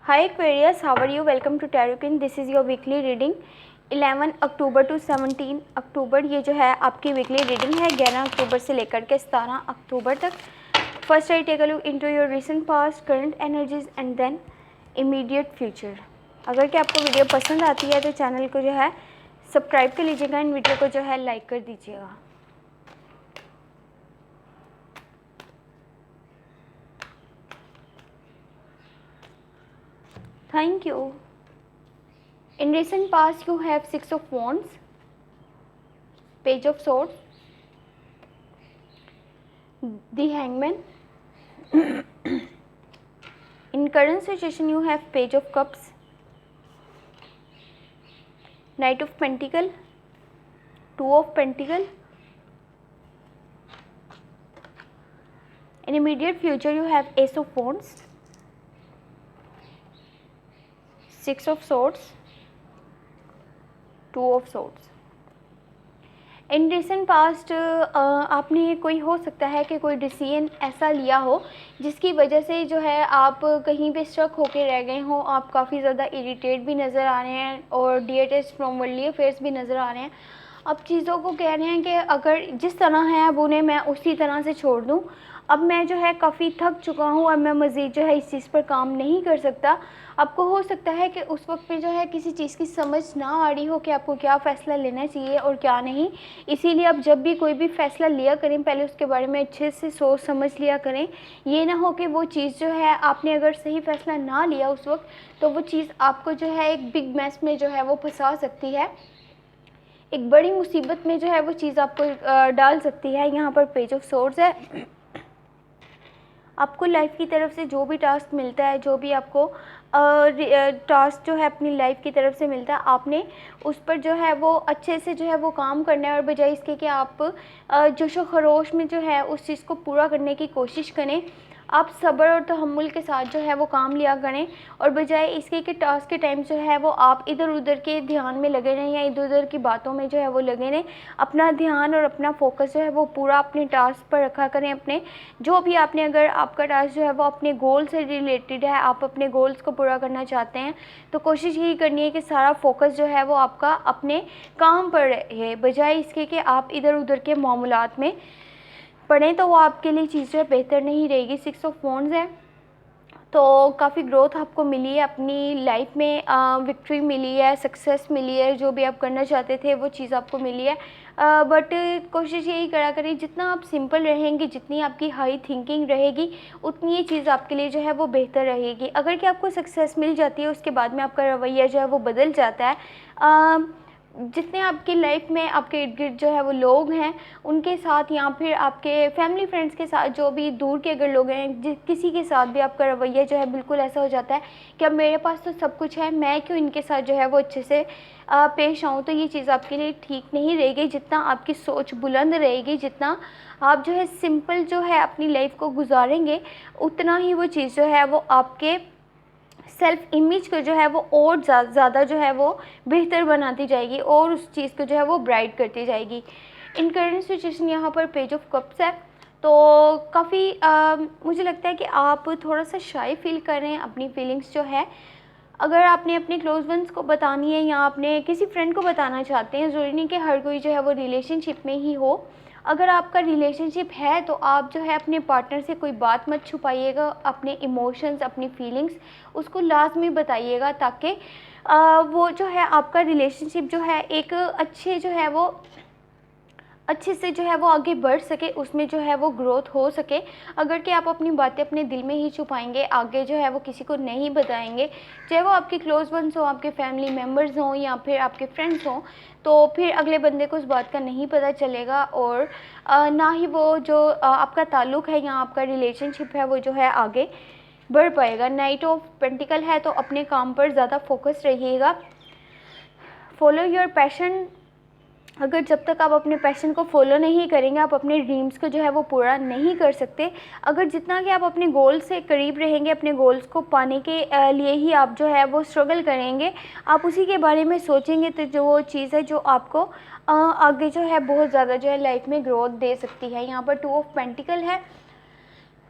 Hi Aquarius, how are you? Welcome to Tarot King. This is your weekly reading 11 October to 17 October. ये जो है आपकी weekly reading है 11 अक्टूबर से लेकर के 17 अक्टूबर तक। First I take a look into your recent past, current energies and then immediate future. अगर कि आपको वीडियो पसंद आती है तो चैनल को जो है सब्सक्राइब कर लीजिएगा एंड वीडियो को जो है लाइक कर दीजिएगा। Thank you. In recent past, you have Six of Wands, Page of Swords, the Hangman. In current situation, you have Page of Cups, Knight of Pentacle, Two of Pentacle. In immediate future, you have Ace of Wands, Six of Swords, Two of Swords. In recent past आपने कोई हो सकता है कि कोई decision ऐसा लिया हो जिसकी वजह से जो है आप कहीं पे स्ट्रक होके रह गए हो। आप काफ़ी ज़्यादा इरिटेट भी नज़र आ रहे हैं और डिटेच फ्रॉम वर्ल्डली अफेयर्स भी नज़र आ रहे हैं। अब चीज़ों को कह रहे हैं कि अगर जिस तरह है अब उन्हें मैं उसी तरह से छोड़ दूं। अब मैं जो है काफ़ी थक चुका हूं, अब मैं मज़ीद जो है इस चीज़ पर काम नहीं कर सकता। आपको हो सकता है कि उस वक्त पे जो है किसी चीज़ की समझ ना आ रही हो कि आपको क्या फ़ैसला लेना चाहिए और क्या नहीं। इसीलिए आप जब भी कोई भी फ़ैसला लिया करें पहले उसके बारे में अच्छे से सोच समझ लिया करें। ये ना हो कि वो चीज़ जो है आपने अगर सही फ़ैसला ना लिया उस वक्त तो वो चीज़ आपको जो है एक बिग मैस में जो है वो फंसा सकती है, एक बड़ी मुसीबत में जो है वो चीज़ आपको डाल सकती है। यहाँ पर पेज ऑफ सोर्ड्स है। आपको लाइफ की तरफ से जो भी टास्क मिलता है, जो भी आपको टास्क जो है अपनी लाइफ की तरफ से मिलता है, आपने उस पर जो है वो अच्छे से जो है वो काम करना है और बजाय इसके कि आप जोशो खरोश में जो है उस चीज़ को पूरा करने की कोशिश करें। आप सब्र और तहम्मुल के साथ जो है वो काम लिया करें और बजाय इसके कि टास्क के टाइम जो है वो आप इधर उधर के ध्यान में लगे रहें या इधर उधर की बातों में जो है वो लगे रहें। अपना ध्यान और अपना फोकस जो है वो पूरा अपने टास्क पर रखा करें। अपने जो भी आपने अगर आपका टास्क जो है वो अपने गोल से रिलेटेड है, आप अपने गोल्स को पूरा करना चाहते हैं तो कोशिश यही करनी है कि सारा फोकस जो है वो आपका अपने काम पर रहे, बजाय इसके कि आप इधर उधर के मामलात में पढ़ें तो वो आपके लिए चीज़ जो है बेहतर नहीं रहेगी। सिक्स ऑफ वॉन्ड्स है तो काफ़ी ग्रोथ आपको मिली है अपनी लाइफ में, विक्ट्री मिली है, सक्सेस मिली है, जो भी आप करना चाहते थे वो चीज़ आपको मिली है। बट कोशिश यही करा करिए जितना आप सिंपल रहेंगे, जितनी आपकी हाई थिंकिंग रहेगी उतनी ये चीज़ आपके लिए जो है वो बेहतर रहेगी। अगर कि आपको सक्सेस मिल जाती है उसके बाद में आपका रवैया जो है वो बदल जाता है। जितने आपकी लाइफ में आपके इर्द गिर्द जो है वो लोग हैं उनके साथ या फिर आपके फैमिली फ्रेंड्स के साथ, जो भी दूर के अगर लोग हैं, किसी के साथ भी आपका रवैया जो है बिल्कुल ऐसा हो जाता है कि अब मेरे पास तो सब कुछ है, मैं क्यों इनके साथ जो है वो अच्छे से पेश आऊँ, तो ये चीज़ आपके लिए ठीक नहीं रहेगी। जितना आपकी सोच बुलंद रहेगी, जितना आप जो है सिंपल जो है अपनी लाइफ को गुजारेंगे, उतना ही वो चीज़ जो है वो आपके सेल्फ इमेज को जो है वो और ज़्यादा जो है वो बेहतर बनाती जाएगी और उस चीज़ को जो है वो ब्राइट करती जाएगी। इन करंट सिचुएशन यहाँ पर पेज ऑफ कप्स है तो काफ़ी मुझे लगता है कि आप थोड़ा सा शाई फील कर रहे हैं अपनी फीलिंग्स जो है। अगर आपने अपने क्लोज वंस को बतानी है या आपने किसी फ्रेंड को बताना चाहते हैं, ज़रूरी नहीं कि हर कोई जो है वो रिलेशनशिप में ही हो। अगर आपका रिलेशनशिप है तो आप जो है अपने पार्टनर से कोई बात मत छुपाइएगा, अपने इमोशंस, अपनी फीलिंग्स उसको लाजमी बताइएगा ताकि वो जो है आपका रिलेशनशिप जो है एक अच्छे जो है वो अच्छे से जो है वो आगे बढ़ सके, उसमें जो है वो ग्रोथ हो सके। अगर कि आप अपनी बातें अपने दिल में ही छुपाएंगे, आगे जो है वो किसी को नहीं बताएंगे, चाहे वो आपके क्लोज वंस हो, आपके फैमिली मेम्बर्स हों या फिर आपके फ्रेंड्स हों, तो फिर अगले बंदे को उस बात का नहीं पता चलेगा और ना ही वो जो आपका ताल्लुक़ है या आपका रिलेशनशिप है वो जो है आगे बढ़ पाएगा। नाइट ऑफ पेंटिकल है तो अपने काम पर ज़्यादा फोकस रहिएगा। Follow your passion. अगर जब तक आप अपने पैशन को फॉलो नहीं करेंगे, आप अपने ड्रीम्स को जो है वो पूरा नहीं कर सकते। अगर जितना कि आप अपने गोल से करीब रहेंगे, अपने गोल्स को पाने के लिए ही आप जो है वो स्ट्रगल करेंगे, आप उसी के बारे में सोचेंगे तो जो वो चीज़ है जो आपको आगे जो है बहुत ज़्यादा जो है लाइफ में ग्रोथ दे सकती है। यहाँ पर टू ऑफ पेंटिकल है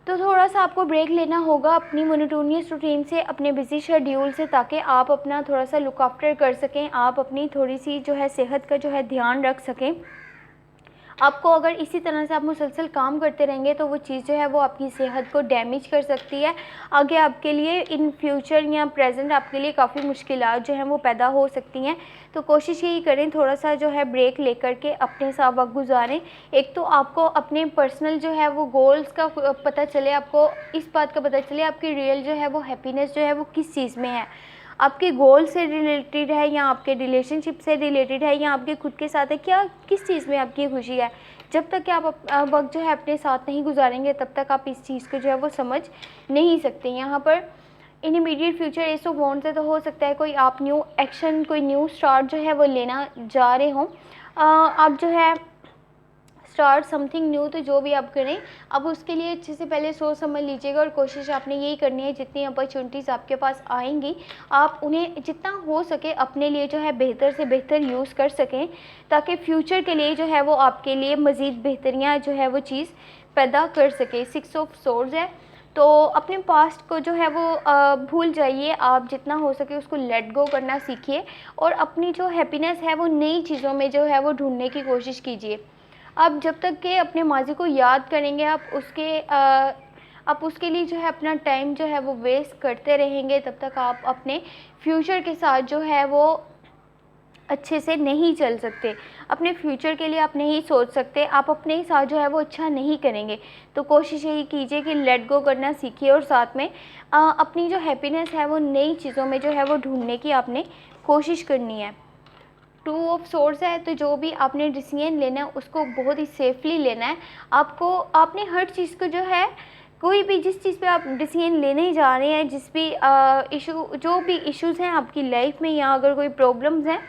तो थोड़ा-सा आपको ब्रेक लेना होगा अपनी मोनोटोनियस रूटीन से, अपने बिज़ी शेड्यूल से, ताकि आप अपना थोड़ा-सा लुक आफ्टर कर सकें, आप अपनी थोड़ी-सी जो है सेहत का जो है ध्यान रख सकें। आपको अगर इसी तरह से आप मुसलसल काम करते रहेंगे तो वो चीज़ जो है वो आपकी सेहत को डैमेज कर सकती है। आगे आपके लिए इन फ्यूचर या प्रेज़ेंट आपके लिए काफ़ी मुश्किलात जो हैं वो पैदा हो सकती हैं। तो कोशिश यही करें थोड़ा-सा जो है ब्रेक लेकर के अपने साथ वक़्त गुज़ारें। एक तो आपको अपने पर्सनल जो है वो गोल्स का पता चले, आपको इस बात का पता चले आपकी रियल जो है वो हैप्पीनेस जो है वो किस चीज़ में है। आपके गोल से रिलेटेड है या आपके रिलेशनशिप से रिलेटेड है या आपके खुद के साथ है, क्या किस चीज़ में आपकी खुशी है। जब तक कि आप वक्त जो है अपने साथ नहीं गुजारेंगे तब तक आप इस चीज़ को जो है वो समझ नहीं सकते। यहाँ पर इन इमीडिएट फ्यूचर ऐसा वांट से तो हो सकता है कोई आप न्यू एक्शन, कोई न्यू स्टार्ट जो है वो लेना जा रहे हों। आप जो है स्टार्ट समथिंग न्यू, तो जो भी आप करें अब उसके लिए अच्छे से पहले सोच समझ लीजिएगा और कोशिश आपने यही करनी है जितनी अपॉर्चुनिटीज़ आपके पास आएंगी आप उन्हें जितना हो सके अपने लिए जो है बेहतर से बेहतर यूज़ कर सकें, ताकि फ्यूचर के लिए जो है वो आपके लिए मज़ीद बेहतरियाँ जो है वो चीज़ पैदा कर सके। 6 ऑफ सोर्ड्स है, तो अपने पास्ट को जो है वो भूल जाइए, आप जितना हो सके उसको लेट गो करना सीखिए और अपनी जो हैप्पीनेस है वो नई चीज़ों में जो है वो ढूंढने की कोशिश कीजिए। आप जब तक के अपने माज़ी को याद करेंगे आप उसके लिए जो है अपना टाइम जो है वो वेस्ट करते रहेंगे, तब तक आप अपने फ्यूचर के साथ जो है वो अच्छे से नहीं चल सकते। अपने फ्यूचर के लिए आप नहीं सोच सकते, आप अपने ही साथ जो है वो अच्छा नहीं करेंगे। तो कोशिश यही कीजिए कि लेट गो करना सीखिए और साथ में अपनी जो हैप्पीनेस है वो नई चीज़ों में जो है वो ढूंढने की आपने कोशिश करनी है। 2 ऑफ सोर्स है, तो जो भी आपने डिसीजन लेना है उसको बहुत ही सेफली लेना है। आपने हर चीज़ को जो है कोई भी जिस चीज़ पे आप डिसीजन लेने जा रहे हैं, जिस भी जो भी इश्यूज़ हैं आपकी लाइफ में या अगर कोई प्रॉब्लम्स हैं,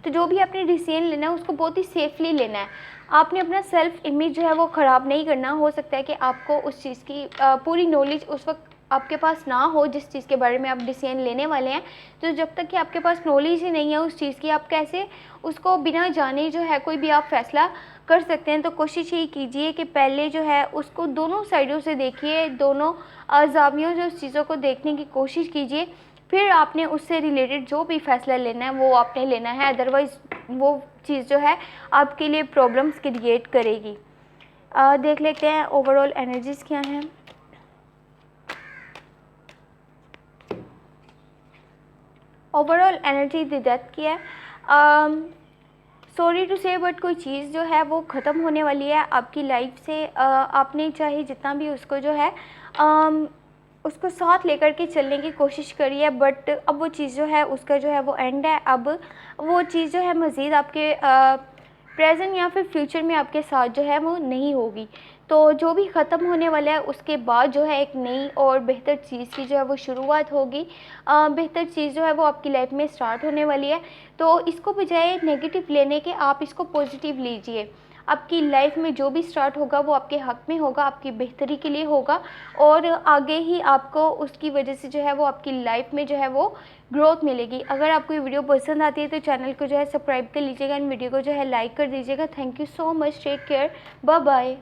तो जो भी आपने डिसीजन लेना है उसको बहुत ही सेफली लेना है। आपने अपना सेल्फ इमेज जो है वो ख़राब नहीं करना। हो सकता है कि आपको उस चीज़ की पूरी नॉलेज उस वक्त आपके पास ना हो जिस चीज़ के बारे में आप डिसीजन लेने वाले हैं। तो जब तक कि आपके पास नॉलेज ही नहीं है उस चीज़ की, आप कैसे उसको बिना जाने जो है कोई भी आप फैसला कर सकते हैं। तो कोशिश यही कीजिए कि पहले जो है उसको दोनों साइडों से देखिए, दोनों ज़ावियों से उस चीज़ों को देखने की कोशिश कीजिए, फिर आपने उससे रिलेटेड जो भी फ़ैसला लेना है वो आपने लेना है। अदरवाइज़ वो चीज़ जो है आपके लिए प्रॉब्लम्स क्रिएट करेगी। देख लेते हैं ओवरऑल एनर्जीज़ क्या हैं। ओवरऑल एनर्जी द डेथ की है। सॉरी टू से बट कोई चीज़ जो है वो ख़त्म होने वाली है आपकी लाइफ से। आपने चाहे जितना भी उसको जो है उसको साथ लेकर के चलने की कोशिश करिए, बट अब वो चीज़ जो है उसका जो है वो एंड है। अब वो चीज़ जो है मज़ीद आपके प्रेजेंट या फिर फ्यूचर में आपके साथ जो है वो नहीं होगी। तो जो भी ख़त्म होने वाला है उसके बाद जो है एक नई और बेहतर चीज़ की जो है वो शुरुआत होगी। बेहतर चीज़ जो है वो आपकी लाइफ में स्टार्ट होने वाली है। तो इसको बजाय नेगेटिव लेने के आप इसको पॉजिटिव लीजिए। आपकी लाइफ में जो भी स्टार्ट होगा वो आपके हक़ में होगा, आपकी बेहतरी के लिए होगा और आगे ही आपको उसकी वजह से जो है वो आपकी लाइफ में जो है वो ग्रोथ मिलेगी। अगर आपको ये वीडियो पसंद आती है तो चैनल को जो है सब्सक्राइब कर लीजिएगा एंड वीडियो को जो है लाइक कर दीजिएगा। Thank you so much, take care, bye bye.